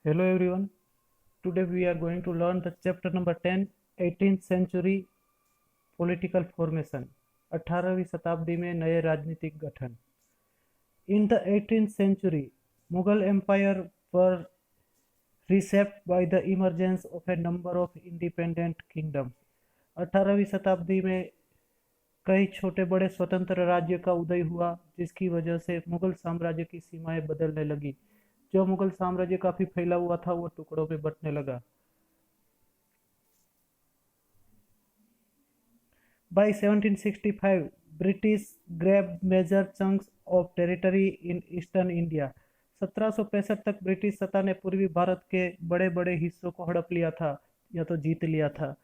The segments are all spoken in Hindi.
Hello everyone. Today we are going to learn the chapter number 10, 18th century political formation. 18वीं शताब्दी में नए राजनीतिक गठन. In the 18th century, Mughal Empire were reshaped by the emergence of a number of independent kingdoms. 18वीं शताब्दी में कई छोटे बड़े स्वतंत्र राज्य का उदय हुआ, जिसकी वजह से मुगल साम्राज्य की सीमाएं बदलने लगी. जो मुगल साम्राज्य काफी फैला हुआ था वो टुकड़ों में बंटने लगा. By 1765, British grabbed major chunks of territory in eastern India. 1765 तक ब्रिटिश सत्ता ने पूर्वी भारत के बड़े बड़े हिस्सों को हड़प लिया था या तो जीत लिया था.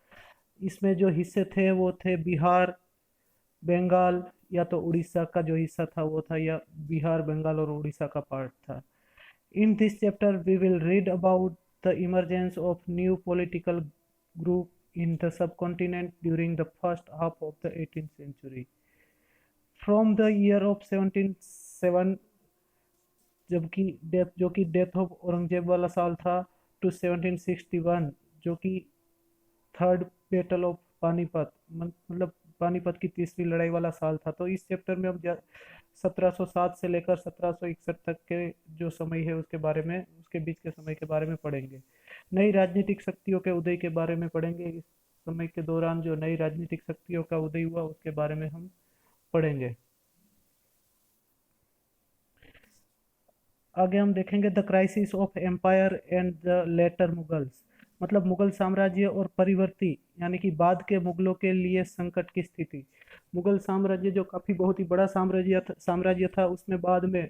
इसमें जो हिस्से थे वो थे बिहार, बंगाल या तो उड़ीसा का जो हिस्सा था वो था, या बिहार, बंगाल और उड़ीसा का पार्ट था. In this chapter, we will read about the emergence of new political group in the subcontinent during the first half of the 18th century. From the year of 1707, जो कि डेथ ऑफ औरंगजेब वाला साल था, टू 1761, जो कि थर्ड बैटल ऑफ पानीपत, मतलब पानीपत की तीसरी लड़ाई वाला साल था. तो इस चैप्टर में हम 1707 से लेकर 1761 तक के जो समय है उसके बारे में, उसके बीच के समय के बारे में पढ़ेंगे. नई राजनीतिक शक्तियों के उदय के बारे में पढ़ेंगे. इस समय के दौरान जो नई राजनीतिक शक्तियों का उदय हुआ उसके बारे में हम पढ़ेंगे. आगे हम देखेंगे the crisis of empire and the later Mughals, मतलब मुगल साम्राज्य और परिवर्ती यानी कि बाद के मुगलों के लिए संकट की स्थिति. मुगल साम्राज्य जो काफ़ी बहुत ही बड़ा साम्राज्य था उसमें बाद में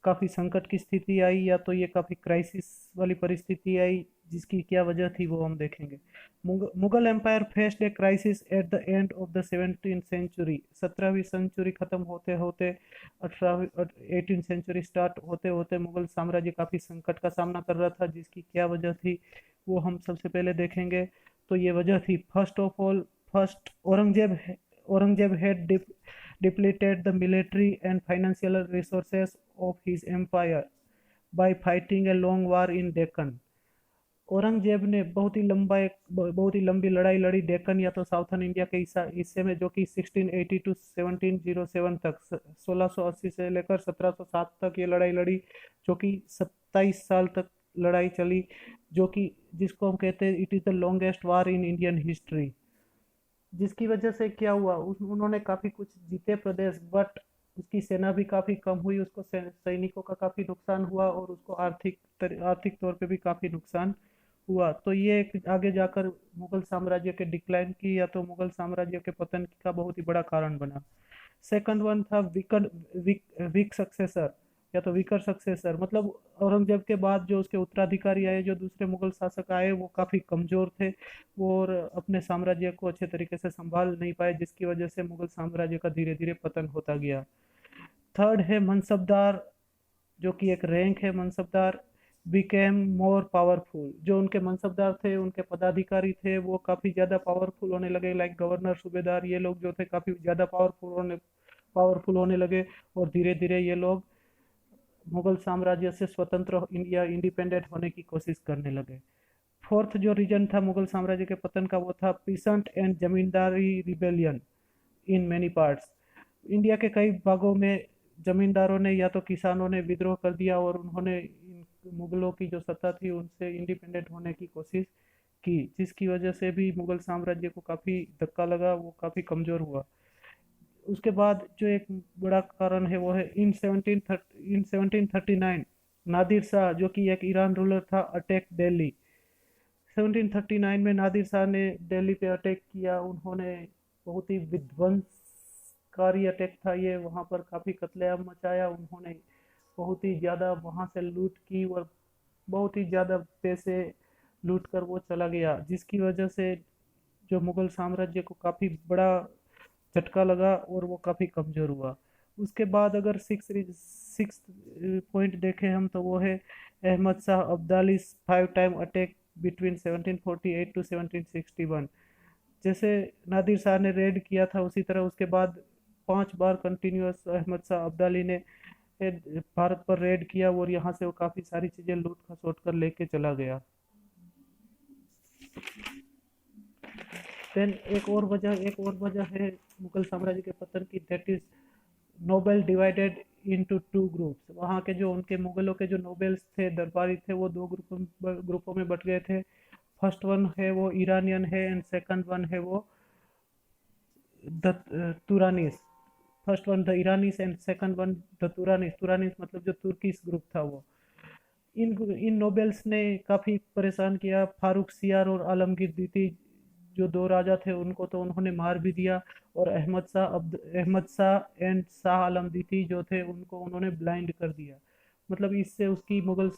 काफ़ी संकट की स्थिति आई, या तो ये काफ़ी क्राइसिस वाली परिस्थिति आई, जिसकी क्या वजह थी वो हम देखेंगे. Mughal empire faced a crisis at the end of the 17th century. 17वीं सेंचुरी खत्म होते होते 18th सेंचुरी स्टार्ट होते होते मुगल साम्राज्य काफ़ी संकट का सामना कर रहा था. जिसकी क्या वजह थी वो हम सबसे पहले देखेंगे. तो ये वजह थी, first of all, first Aurangzeb had depleted the military and financial resources of his empire by fighting a long war in Deccan. Aurangzeb ने बहुत ही लंबी लड़ाई लड़ी डेक्कन या तो साउथर्न इंडिया के हिस्से में, जो कि 1680 टू 1707 तक, 1680 से लेकर 1707 तक ये लड़ाई लड़ी, जो कि 27 साल तक लड़ाई चली, जो कि जिसको हम कहते हैं it is the longest war in Indian history. जिसकी वजह से क्या हुआ, उन्होंने काफ़ी कुछ जीते प्रदेश, बट उसकी सेना भी काफ़ी कम हुई, उसको सैनिकों का काफ़ी नुकसान हुआ और उसको आर्थिक तौर पे भी काफ़ी नुकसान हुआ. तो ये एक आगे जाकर मुगल साम्राज्य के डिक्लाइन की या तो मुगल साम्राज्य के पतन का बहुत ही बड़ा कारण बना. सेकंड वन था वीक सक्सेसर या तो वीकर सक्सेसर, मतलब औरंगजेब के बाद जो उसके उत्तराधिकारी आए, जो दूसरे मुगल शासक आए, वो काफ़ी कमज़ोर थे और अपने साम्राज्य को अच्छे तरीके से संभाल नहीं पाए, जिसकी वजह से मुगल साम्राज्य का धीरे धीरे पतन होता गया. थर्ड है मनसबदार, जो कि एक रैंक है. Mansabdar became more powerful. जो उनके मनसबदार थे, उनके पदाधिकारी थे, वो काफ़ी ज़्यादा पावरफुल होने लगे, लाइक गवर्नर, सूबेदार, ये लोग जो थे काफ़ी ज़्यादा पावरफुल होने लगे और धीरे धीरे ये लोग मुगल साम्राज्य से स्वतंत्र इंडिया इंडिपेंडेंट होने की कोशिश करने लगे. फोर्थ जो रीजन था मुगल साम्राज्य के पतन का वो था pheasant and zamindari rebellion in many parts. India के कई भागों में जमींदारों ने या तो किसानों ने विद्रोह कर दिया और उन्होंने मुगलों की जो सत्ता थी उनसे इंडिपेंडेंट होने की कोशिश की, जिसकी वजह से भी मुगल साम्राज्य को काफ़ी धक्का लगा, वो काफ़ी कमज़ोर हुआ. उसके बाद जो एक बड़ा कारण है वो है इन 1739 नादिर शाह, जो कि एक ईरान रूलर था, अटैक दिल्ली. 1739 में नादिर शाह ने दिल्ली पे अटैक किया. उन्होंने बहुत ही विध्वंसकारी अटैक था ये, वहाँ पर काफ़ी कत्लेआम मचाया. उन्होंने बहुत ही ज़्यादा वहाँ से लूट की और बहुत ही ज़्यादा पैसे लूट कर वो चला गया, जिसकी वजह से जो मुगल साम्राज्य को काफ़ी बड़ा झटका लगा और वो काफ़ी कमज़ोर हुआ. उसके बाद अगर सिक्स पॉइंट देखें हम तो वो है Ahmad Shah Abdali 5 time attack between 1748 to 1761. जैसे नादिर शाह ने रेड किया था उसी तरह उसके बाद 5 बार कंटिन्यूस अहमद शाह अब्दाली ने भारत पर रेड किया और यहाँ से वो काफ़ी सारी चीज़ें लूट खसोट कर लेके चला गया। देन एक और वजह है मुगल साम्राज्य के पतन की, that is Nobel divided into two groups. वहाँ के जो उनके मुगलों के जो नोबेल्स थे, दरबारी थे, वो दो ग्रुपों में बट गए थे। फर्स्ट वन है वो ईरानियन है एंड सेकंड वन है वो the Turanis. First one the Iranis and second one the Turanis. Turanis मतलब जो तुर्किश ग्रुप था वो। इन इन नोबेल्स ने काफ़ी परेशान किया। फारूक सियार और आलमगीर द्वितीय जो दो राजा थे उनको तो उन्होंने मार भी दिया, और अहमद शाह एंड शाह आलम द्वितीय जो थे उनको उन्होंने ब्लाइंड कर दिया। मतलब इससे उसकी मुगल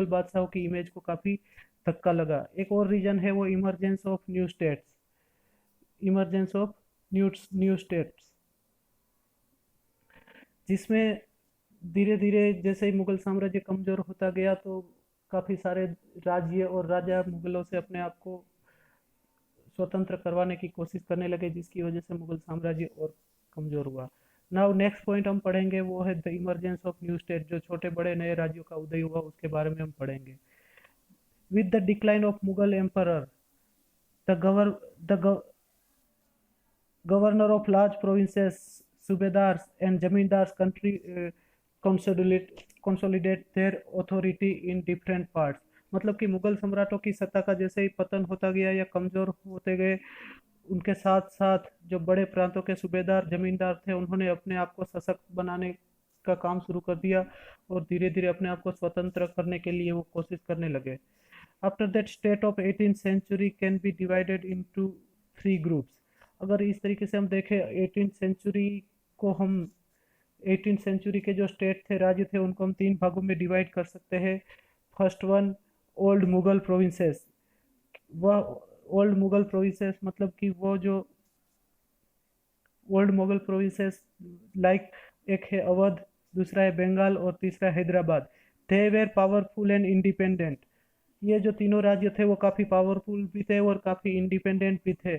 बादशाहों की इमेज को काफ़ी धक्का लगा। एक और रीजन है वो इमरजेंस ऑफ न्यू स्टेट्स, जिसमें धीरे धीरे जैसे ही मुगल साम्राज्य कमजोर होता गया तो काफ़ी सारे राज्य और राजा मुगलों से अपने आप को स्वतंत्र करवाने की कोशिश करने लगे, जिसकी वजह से मुगल साम्राज्य और कमजोर हुआ। नाउ नेक्स्ट पॉइंट हम पढ़ेंगे वो है the emergence of new state. जो छोटे बड़े नए राज्यों का उदय हुआ उसके बारे में हम पढ़ेंगे। With the decline of Mughal emperor, the governor the governor of large provinces, subedars and zamindars country consolidate their authority in different parts। मतलब कि मुगल सम्राटों की सत्ता का जैसे ही पतन होता गया या कमजोर होते गए, उनके साथ साथ जो बड़े प्रांतों के सूबेदार जमींदार थे उन्होंने अपने आप को सशक्त बनाने का काम शुरू कर दिया और धीरे धीरे अपने आप को स्वतंत्र करने के लिए वो कोशिश करने लगे। After that state of 18th century can be divided into three groups. अगर इस तरीके से हम देखें 18th सेंचुरी को, हम 18th सेंचुरी के जो स्टेट थे, राज्य थे, उनको हम तीन भागों में डिवाइड कर सकते हैं। First one old Mughal provinces. वह ओल्ड मुगल प्रोविंसेस मतलब कि वो जो ओल्ड मुगल प्रोविंसेस लाइक, एक है अवध, दूसरा है बंगाल और तीसरा Hyderabad. They were powerful and independent. ये जो तीनों राज्य थे वो काफ़ी पावरफुल भी थे और काफ़ी इंडिपेंडेंट भी थे।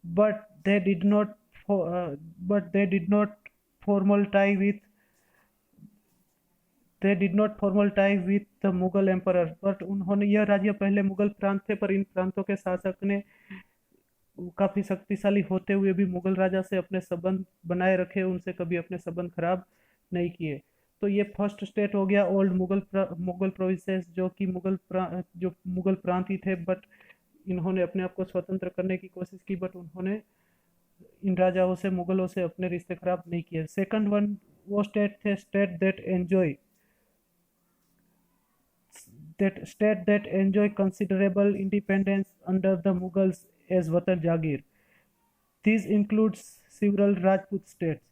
but they did not but they did not formal tie with they did not formal tie with the Mughal emperor. But उन्होंने, यह राज्य पहले मुगल प्रांत थे पर इन प्रांतों के शासक ने काफ़ी शक्तिशाली होते हुए भी मुगल राजा से अपने संबंध बनाए रखे, उनसे कभी अपने संबंध खराब नहीं किए। तो ये फर्स्ट स्टेट हो गया ओल्ड मुगल प्रोविंसेस, जो कि जो मुगल प्रांत ही थे, बट इन्होंने अपने आप को स्वतंत्र करने की कोशिश की, बट उन्होंने इन राजाओं से, मुगलों से अपने रिश्ते खराब नहीं किए। सेकंड वन वो स्टेट थे state that enjoy considerable independence under the Mughals as watan jagir. This includes several Rajput states.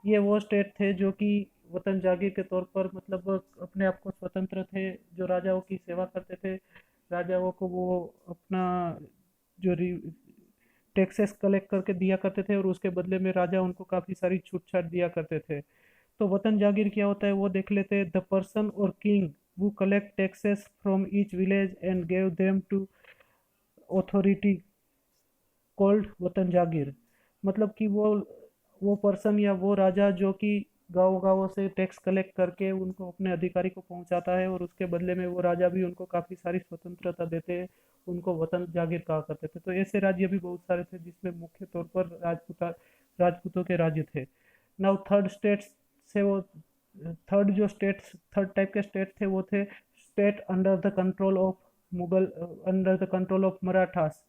ये वो स्टेट थे जो कि वतन जागीर के तौर पर, मतलब अपने आप को स्वतंत्र थे, जो राजाओं की सेवा करते थे, राजाओं को वो अपना जो टैक्सेस कलेक्ट करके दिया करते थे और उसके बदले में राजा उनको काफ़ी सारी छूट छाट दिया करते थे। तो वतन जागीर क्या होता है वो देख लेते हैं। द पर्सन और king who collect taxes from each village and gave them to authority called वतन जागीर। मतलब कि वो पर्सन या वो राजा जो कि गाँव गाँवों से टैक्स कलेक्ट करके उनको अपने अधिकारी को पहुंचाता है और उसके बदले में वो राजा भी उनको काफ़ी सारी स्वतंत्रता देते हैं, उनको वतन जागीर कहा करते थे। तो ऐसे राज्य भी बहुत सारे थे जिसमें मुख्य तौर पर राजपूतों के राज्य थे। नाउ थर्ड स्टेट से वो थर्ड टाइप के स्टेट थे वो थे state under the control of Marathas,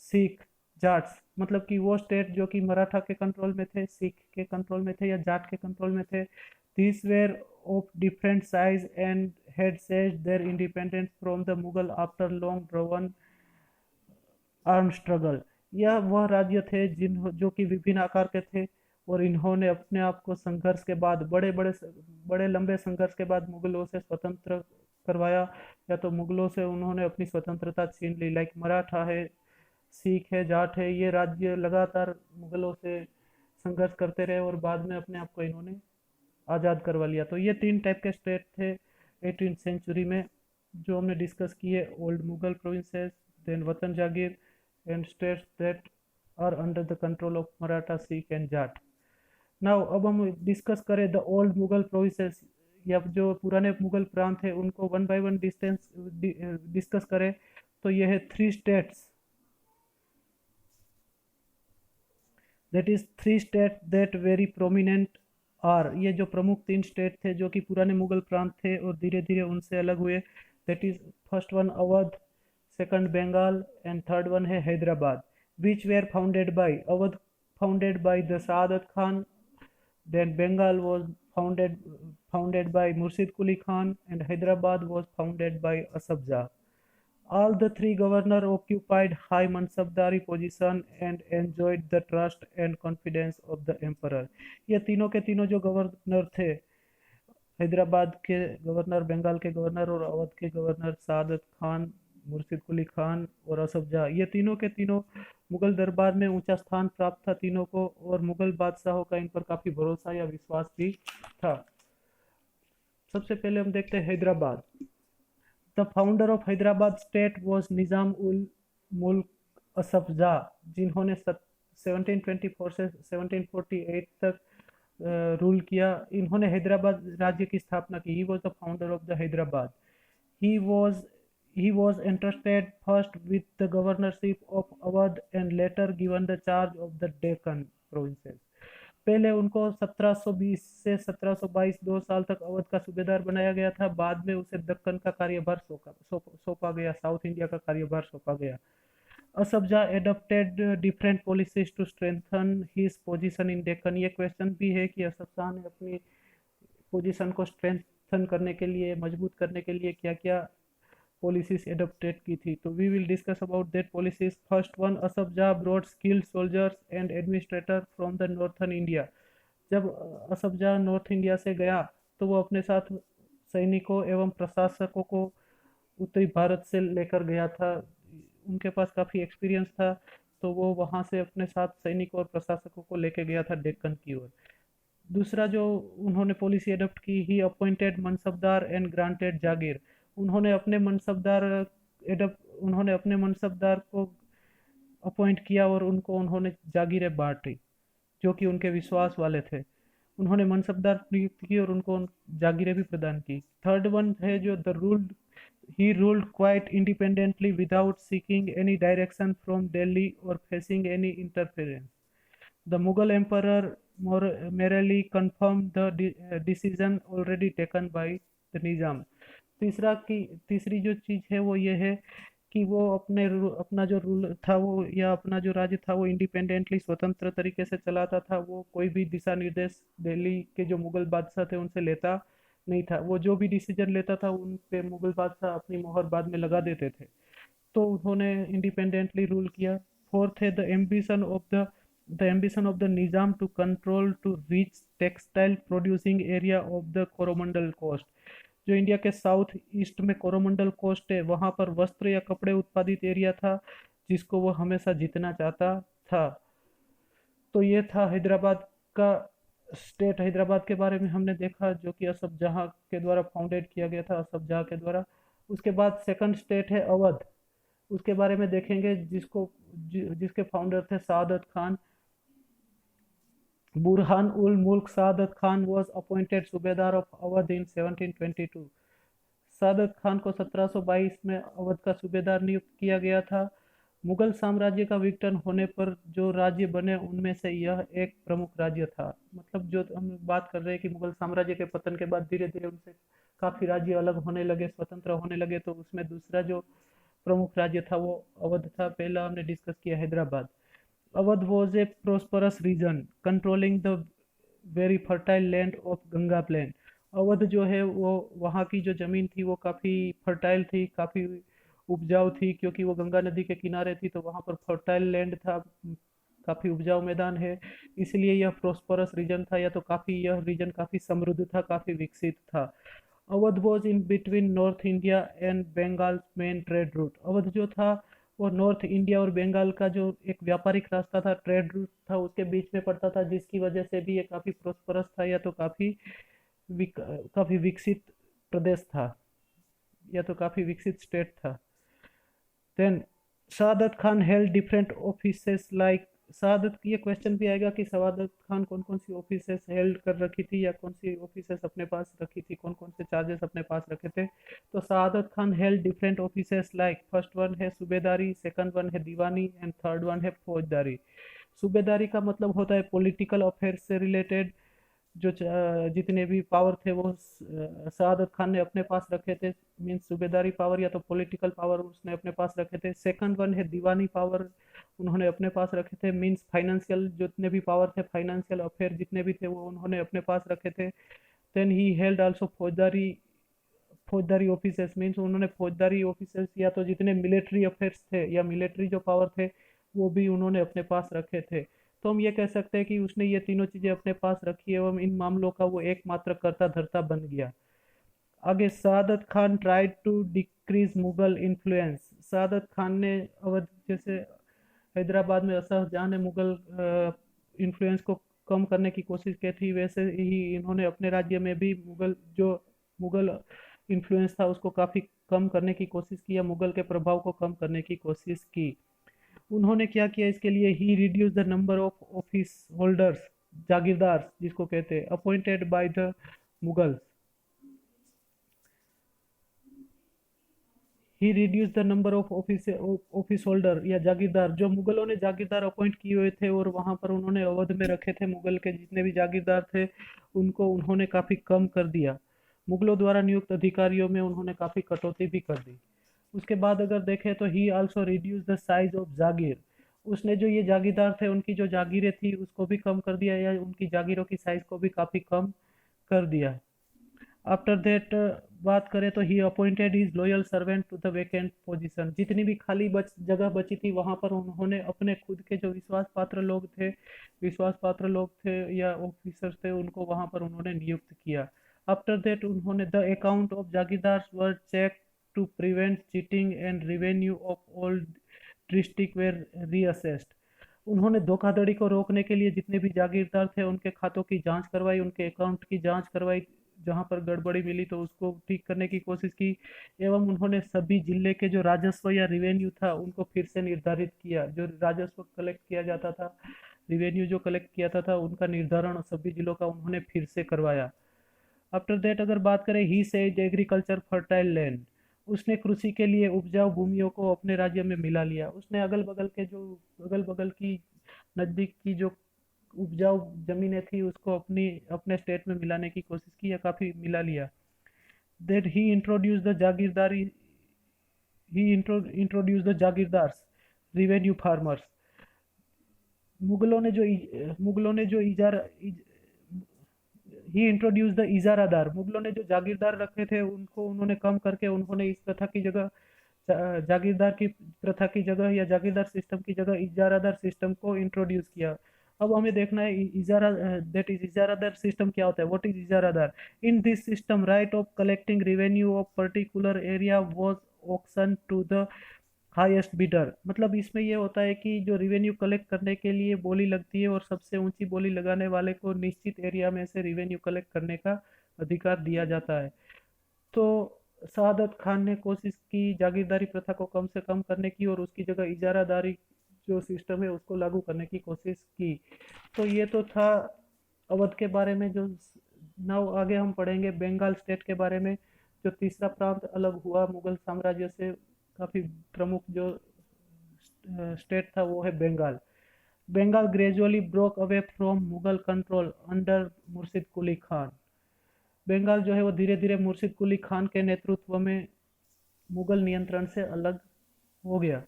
Sikh, Jats. मतलब कि वो स्टेट जो कि मराठा के कंट्रोल में थे, सिख के कंट्रोल में थे या जाट के कंट्रोल में थे। This were of different size and had seized their independence from the Mughal after long drawn arm struggle. यह वह राज्य थे जो कि विभिन्न आकार के थे और इन्होंने अपने आप को संघर्ष के बाद, बड़े लंबे संघर्ष के बाद मुगलों से स्वतंत्र करवाया, या तो मुगलों से उन्होंने अपनी स्वतंत्रता छीन ली। लाइक मराठा है, सिख है, जाट है, ये राज्य लगातार मुगलों से संघर्ष करते रहे और बाद में अपने आप को इन्होंने आज़ाद करवा लिया। तो ये तीन टाइप के स्टेट थे 18th सेंचुरी में जो हमने डिस्कस किए। Old Mughal provinces, then watan jagir, and states that are under the control of Maratha, Sikh and Jat. Now अब हम डिस्कस करें द ओल्ड मुगल प्रोविंसेस, या जो पुराने मुगल प्रांत है उनको वन बाय वन डिस्कस करें, तो ये है three states, that is three state that very prominent are, ये जो प्रमुख तीन स्टेट थे जो कि पुराने मुगल प्रांत थे और धीरे धीरे उनसे अलग हुए, that is first one Awadh, second Bengal and third one है Hyderabad, which were founded by Awadh, founded by the Saadat Khan, then Bengal was founded by Murshid Quli Khan, and Hyderabad was founded by Asaf Jah. All the three governors occupied high mansabdari position and enjoyed the trust and confidence of the emperor. ये तीनों के तीनों जो गवर्नर थे, हैदराबाद के गवर्नर, बंगाल के गवर्नर और अवध के गवर्नर सादत खान, मुर्शिद कुली खान और असफ जहाँ, ये तीनों के तीनों मुगल दरबार में ऊंचा स्थान प्राप्त था तीनों को, और मुगल बादशाहों का इन पर काफी भरोसा या विश्वास भी था। सबसे पहले हम देखते हैं Hyderabad. The founder of Hyderabad state was Nizam ul Mulk Asaf जहाँ, जिन्होंने 1724 से 1748 तक रूल किया। इन्होंने हैदराबाद राज्य की स्थापना की। He was the founder of the Hyderabad. He was he was entrusted first with the governorship of Awadh and later given the charge of the Deccan provinces. पहले उनको 1720 से 1722 2 साल तक अवध का सूबेदार बनाया गया था। बाद में उसे दक्कन का कार्यभार सौंपा गया, साउथ इंडिया का कार्यभार सौंपा गया। Asaf Jah adopted different policies to strengthen his position in Deccan. ये क्वेश्चन भी है कि असफ जहाँ ने अपनी पोजीशन को स्ट्रेंथन करने के लिए, मजबूत करने के लिए क्या क्या पॉलिसीज एडॉप्टेड की थी। तो we will discuss about that policies. First one, Asaf Jah brought skilled soldiers and administrator from the northern India. जब असफ जहाँ नॉर्थ इंडिया से गया तो वो अपने साथ सैनिकों एवं प्रशासकों को उत्तरी भारत से लेकर गया था। उनके पास काफ़ी एक्सपीरियंस था, तो वो वहाँ से अपने साथ सैनिकों और प्रशासकों को लेके गया था डेक्कन की ओर। दूसरा जो उन्होंने पॉलिसी अडॉप्ट की, he appointed mansabdar and granted jagir. उन्होंने अपने मनसबदार उन्होंने अपने मनसबदार को अपॉइंट किया और उनको उन्होंने जागीरें बांटी जो कि उनके विश्वास वाले थे। उन्होंने मनसबदार नियुक्त की और उनको जागीरें भी प्रदान की। थर्ड वन है जो the ruled, he ruled quite independently without seeking any direction from Delhi और facing any interference. The Mughal emperor merely confirmed the decision already taken by the Nizam. तीसरी जो चीज़ है वो ये है कि वो अपना जो रूल था वो, या अपना जो राज्य था वो इंडिपेंडेंटली, स्वतंत्र तरीके से चलाता था। वो कोई भी दिशा निर्देश दिल्ली के जो मुगल बादशाह थे उनसे लेता नहीं था। वो जो भी डिसीजन लेता था उन पे मुगल बादशाह अपनी मोहर बाद में लगा देते थे। तो उन्होंने इंडिपेंडेंटली रूल किया। फोर्थ है the ambition of the Nizam to control to reach textile producing area of the Coromandel coast। जो इंडिया के साउथ ईस्ट में कोरोमंडल कोस्ट है, वहां पर वस्त्र या कपड़े उत्पादित एरिया था जिसको वो हमेशा जीतना चाहता था। तो ये था हैदराबाद का स्टेट। हैदराबाद के बारे में हमने देखा जो कि असफ जहाँ के द्वारा फाउंडेड किया गया था, असफ जहाँ के द्वारा। उसके बाद सेकंड स्टेट है अवध। उसके बारे में देखेंगे जिसके फाउंडर थे सादत खान। बुरहान उल मुल्क सादत खान वॉज अपॉइंटेड सूबेदार ऑफ अवध इन 1722। सादत खान को 1722 में अवध का सूबेदार नियुक्त किया गया था। मुगल साम्राज्य का विघटन होने पर जो राज्य बने उनमें से यह एक प्रमुख राज्य था। मतलब जो हम बात कर रहे हैं कि मुगल साम्राज्य के पतन के बाद धीरे धीरे उनसे काफ़ी राज्य अलग होने लगे, स्वतंत्र होने लगे, तो उसमें दूसरा जो प्रमुख राज्य था वो अवध था। पहला हमने डिस्कस किया Hyderabad. Awadh was a prosperous region controlling the very fertile land of Ganga plain. Awadh जो है वो, वहाँ की जो ज़मीन थी वो काफ़ी फर्टाइल थी, काफ़ी उपजाऊ थी, क्योंकि वो गंगा नदी के किनारे थी, तो वहाँ पर फर्टाइल लैंड था, काफ़ी उपजाऊ मैदान है, इसलिए यह प्रोस्परस रीजन था, या तो काफ़ी यह रीजन काफ़ी समृद्ध था, काफ़ी विकसित था। Awadh was in between north India and Bengal main trade route. Awadh जो था वो नॉर्थ इंडिया और बंगाल का जो एक व्यापारिक रास्ता था, ट्रेड रूट था, उसके बीच में पड़ता था, जिसकी वजह से भी ये काफ़ी प्रोस्परस था, या तो काफ़ी विकसित प्रदेश था, या तो काफ़ी विकसित स्टेट था। Then Saadat Khan held different offices like शहादत ये क्वेश्चन भी आएगा कि शहादत खान कौन कौन सी ऑफिसेस हेल्ड कर रखी थी या कौन सी ऑफिसेस अपने पास रखी थी, कौन कौन से चार्जेस अपने पास रखे थे। तो शहादत Khan held different offices like first one है सूबेदारी, सेकंड वन है दीवानी एंड थर्ड वन है फौजदारी। सूबेदारी का मतलब होता है पॉलिटिकल अफेयर्स से रिलेटेड, जो जितने भी पावर थे वो शहादत खान ने अपने पास रखे थे। मीन्स सूबेदारी पावर या तो पॉलिटिकल पावर उसने अपने पास रखे थे। सेकंड वन है दीवानी पावर, उन्होंने अपने पास रखे थे। मीन्स फाइनेंशियल जितने भी पावर थे, फाइनेंशियल अफेयर जितने भी थे वो उन्होंने अपने पास रखे थे। देन ही हेल्ड आल्सो फौजदारी, फौजदारी ऑफिसर्स। मीन्स उन्होंने फौजदारी ऑफिसर्स या तो जितने मिलिट्री अफेयर्स थे या मिलिट्री जो पावर थे वो भी उन्होंने अपने पास रखे थे। तो हम ये कह सकते हैं कि उसने ये तीनों चीजें अपने पास रखी एवं इन मामलों का वो एकमात्र कर्ता धर्ता बन गया। आगे Shahadat Khan tried to decrease Mughal influence. Shahadat Khan ने अवध जैसे हैदराबाद में शाहजहां ने मुगल इन्फ्लुएंस को कम करने की कोशिश की थी, वैसे ही इन्होंने अपने राज्य में भी मुगल इन्फ्लुएंस था उसको काफ़ी कम करने की कोशिश की या मुगल के प्रभाव को कम करने की कोशिश की। उन्होंने क्या किया इसके लिए, he reduce the number of office holders, जागीरदार जिसको कहते हैं, appointed by the Mughals. He reduce the number of office holder या जागीरदार, जो मुगलों ने जागीरदार अपॉइंट किए हुए थे और वहां पर उन्होंने अवध में रखे थे मुगल के जितने भी जागीरदार थे उनको उन्होंने काफी कम कर दिया। मुगलों द्वारा नियुक्त अधिकारियों में उन्होंने काफी कटौती भी कर दी। उसके बाद अगर देखें तो he also reduce the size of जागीर। उसने जो ये जागीरदार थे उनकी जो जागीरें थी उसको भी कम कर दिया या उनकी जागीरों की साइज को भी काफी कम कर दिया। आफ्टर दैट बात करें तो he appointed his loyal servant to the vacant position. जितनी भी खाली जगह बची थी वहां पर उन्होंने अपने खुद के जो विश्वास पात्र लोग थे या ऑफिसर्स थे उनको वहां पर उन्होंने नियुक्त किया। आफ्टर दैट उन्होंने द अकाउंट ऑफ जागीरदार्स were check to prevent cheating and revenue of all district were reassessed. उन्होंने धोखाधड़ी को रोकने के लिए जितने भी जागीरदार थे उनके खातों की जांच करवाई, उनके अकाउंट की जांच करवाई, जहां पर गड़बड़ी मिली तो उसको ठीक करने की कोशिश की। एवं उन्होंने सभी जिले के जो राजस्व या रिवेन्यू था उनको फिर से निर्धारित किया। जो राजस्व कलेक्ट किया जाता था, रिवेन्यू जो कलेक्ट किया था उनका निर्धारण सभी जिलों का उन्होंने फिर से करवाया। आफ्टर दैट अगर बात करें, he says agriculture fertile land. उसने कृषि के लिए उपजाऊ भूमियों को अपने राज्य में मिला लिया। उसने अगल बगल की नजदीक की जो उपजाऊ जमीनें थी उसको अपने स्टेट में मिलाने की कोशिश की या काफी मिला लिया। दैट ही इंट्रोड्यूस द जागीरदार्स रिवेन्यू फार्मर्स। मुगलों ने जो मुगलों ने जो इजारा ही इंट्रोड्यूस द इजारादार। मुगलों ने जो जागीरदार रखे थे उनको उन्होंने कम करके उन्होंने इस प्रथा की जगह जागीरदार की प्रथा की जगह या जागीरदार सिस्टम की जगह इजारादार सिस्टम को इंट्रोड्यूस किया। अब हमें देखना है इजारा दैट इज इजारादार सिस्टम क्या होता है, व्हाट इज इजारादार। In this system right of collecting revenue of particular area was auction to the highest bidder. मतलब इसमें ये होता है कि जो रिवेन्यू कलेक्ट करने के लिए बोली लगती है और सबसे ऊंची बोली लगाने वाले को निश्चित एरिया में से रिवेन्यू कलेक्ट करने का अधिकार दिया जाता है। तो शहादत खान ने कोशिश की जागीरदारी प्रथा को कम से कम करने की और उसकी जगह इजारादारी जो सिस्टम है उसको लागू करने की कोशिश की। तो ये तो था अवध के बारे में। जो नाउ आगे हम पढ़ेंगे बंगाल स्टेट के बारे में। जो तीसरा प्रांत अलग हुआ मुगल साम्राज्य से, काफी प्रमुख जो स्टेट था वो है Bengal. Bengal gradually broke away from Mughal control under Murshid Quli Khan. Bengal जो है वो धीरे धीरे मुर्शिद कुली खान के नेतृत्व में मुगल नियंत्रण से अलग हो गया।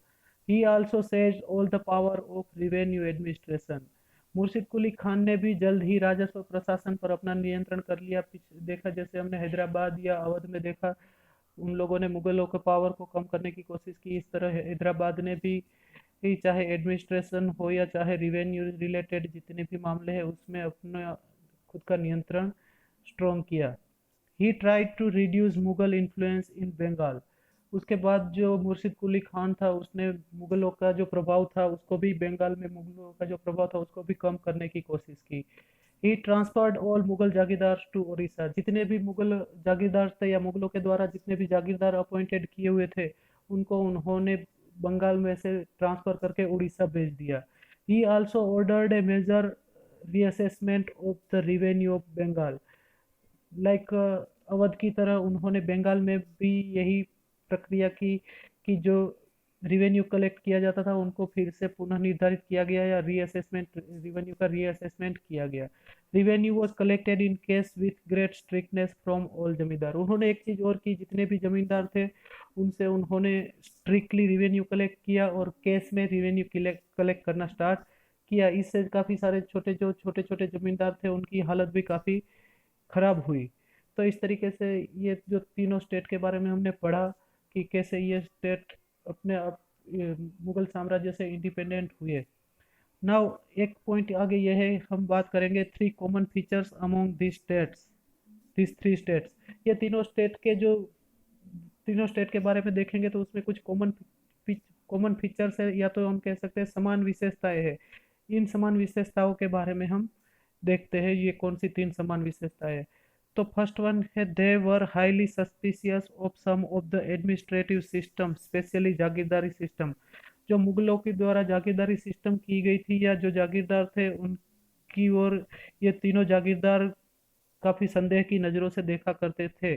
ही also says all the power of revenue administration. मुर्शिद कुली खान ने भी जल्द ही राजस्व प्रशासन पर अपना नियंत्रण कर लिया। देखा जैसे हमने हैदराबाद या अवध में देखा, उन लोगों ने मुगलों के पावर को कम करने की कोशिश की, इस तरह हैदराबाद ने भी चाहे एडमिनिस्ट्रेशन हो या चाहे रिवेन्यू रिलेटेड जितने भी मामले हैं उसमें अपना खुद का नियंत्रण स्ट्रॉन्ग किया। He tried to reduce Mughal influence in Bengal. उसके बाद जो मुर्शिद कुली खान था उसने मुगलों का जो प्रभाव था उसको भी, बंगाल में मुगलों का जो प्रभाव था उसको भी कम करने की कोशिश की। ही ट्रांसफर्ड ऑल मुगल जागीरदार टू उड़ीसा। जितने भी मुगल जागीरदार थे या मुगलों के द्वारा जितने भी जागीरदार अपॉइंटेड किए हुए थे उनको उन्होंने बंगाल में से ट्रांसफर करके उड़ीसा भेज दिया। He also ordered a major reassessment of the revenue of Bengal. Like Awadh की तरह उन्होंने बंगाल में भी यही प्रक्रिया की कि जो रिवेन्यू कलेक्ट किया जाता था उनको फिर से पुनः निर्धारित किया गया या रीअसेसमेंट रिवेन्यू का रीअसेसमेंट किया गया। Revenue was collected in case with great strictness from all जमींदार। उन्होंने एक चीज और की, जितने भी जमींदार थे उनसे उन्होंने स्ट्रिक्टली रिवेन्यू कलेक्ट किया और केस में रिवेन्यू कलेक्ट करना स्टार्ट किया। इससे काफी सारे छोटे छोटे जमींदार थे उनकी हालत भी काफी खराब हुई। तो इस तरीके से ये जो तीनों स्टेट के बारे में हमने पढ़ा कि कैसे ये स्टेट अपने आप ये मुगल साम्राज्य से इंडिपेंडेंट हुए। नाउ एक पॉइंट आगे ये है, हम बात करेंगे three common features among this three states. ये तीनों स्टेट के बारे में देखेंगे तो उसमें कुछ कॉमन फीचर्स है, या तो हम कह सकते हैं समान विशेषताएं हैं। इन समान विशेषताओं के बारे में हम देखते हैं ये कौन सी तीन समान विशेषताएं हैं। तो फर्स्ट वन है, they were highly suspicious of some of the administrative system, especially जागीरदारी सिस्टम। जो मुगलों के द्वारा जागीरदारी सिस्टम की गई थी या जो जागीरदार थे उनकी ओर ये तीनों जागीरदार काफी संदेह की नजरों से देखा करते थे।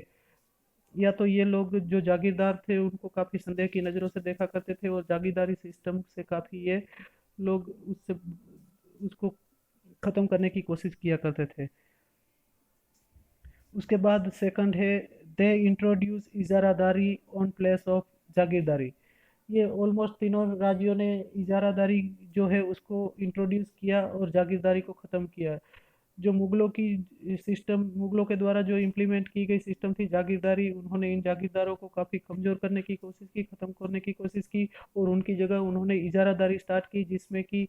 या तो ये लोग जो जागीरदार थे उनको काफी संदेह की नजरों से देखा करते थे और जागीरदारी सिस्टम से काफी ये लोग उससे उसको खत्म करने की कोशिश किया करते थे। उसके बाद सेकंड है, दे इंट्रोड्यूस इजारादारी ऑन प्लेस ऑफ जागीरदारी। ये ऑलमोस्ट तीनों राज्यों ने इजारादारी जो है उसको इंट्रोड्यूस किया और जागीरदारी को ख़त्म किया। जो मुगलों के द्वारा जो इम्प्लीमेंट की गई सिस्टम थी जागीरदारी, उन्होंने इन जागीरदारों को काफ़ी कमज़ोर करने की कोशिश की, ख़त्म करने की कोशिश की और उनकी जगह उन्होंने इजारादारी स्टार्ट की, जिसमें कि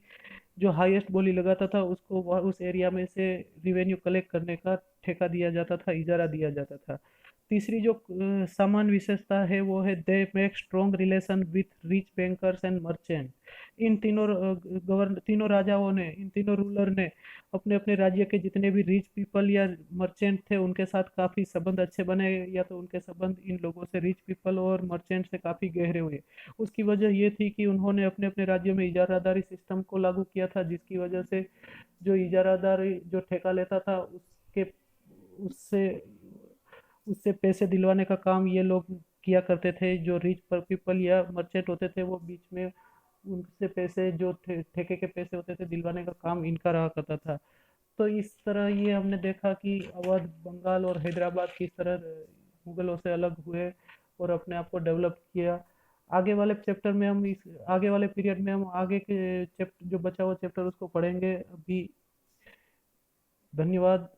जो हाईएस्ट बोली लगाता था उसको उस एरिया में से रिवेन्यू कलेक्ट करने का ठेका दिया जाता था, इजारा दिया जाता था। तीसरी जो सामान्य विशेषता है वो है, they make strong relation with rich bankers and merchant. इन तीनों राजाओं ने, इन तीनों रूलर ने अपने अपने राज्य के जितने भी रिच पीपल या मर्चेंट थे उनके साथ काफ़ी संबंध अच्छे बने, या तो उनके संबंध इन लोगों से, रिच पीपल और मर्चेंट से काफ़ी गहरे हुए। उसकी वजह ये थी कि उन्होंने अपने अपने राज्यों में इजारादारी सिस्टम को लागू किया था, जिसकी वजह से जो इजारादार जो ठेका लेता था उससे उससे पैसे दिलवाने का काम ये लोग किया करते थे। जो रिच पीपल या मर्चेंट होते थे वो बीच में उनसे पैसे जो ठेके के पैसे होते थे दिलवाने का काम इनका रहा करता था। तो इस तरह ये हमने देखा कि अवध, बंगाल और हैदराबाद किस तरह मुगलों से अलग हुए और अपने आप को डेवलप किया। आगे वाले पीरियड में हम आगे के चैप्टर, जो बचा हुआ चैप्टर उसको पढ़ेंगे। अभी धन्यवाद।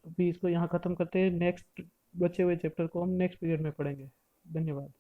अभी इसको यहाँ ख़त्म करते हैं, नेक्स्ट बचे हुए चैप्टर को हम नेक्स्ट पीरियड में पढ़ेंगे। धन्यवाद।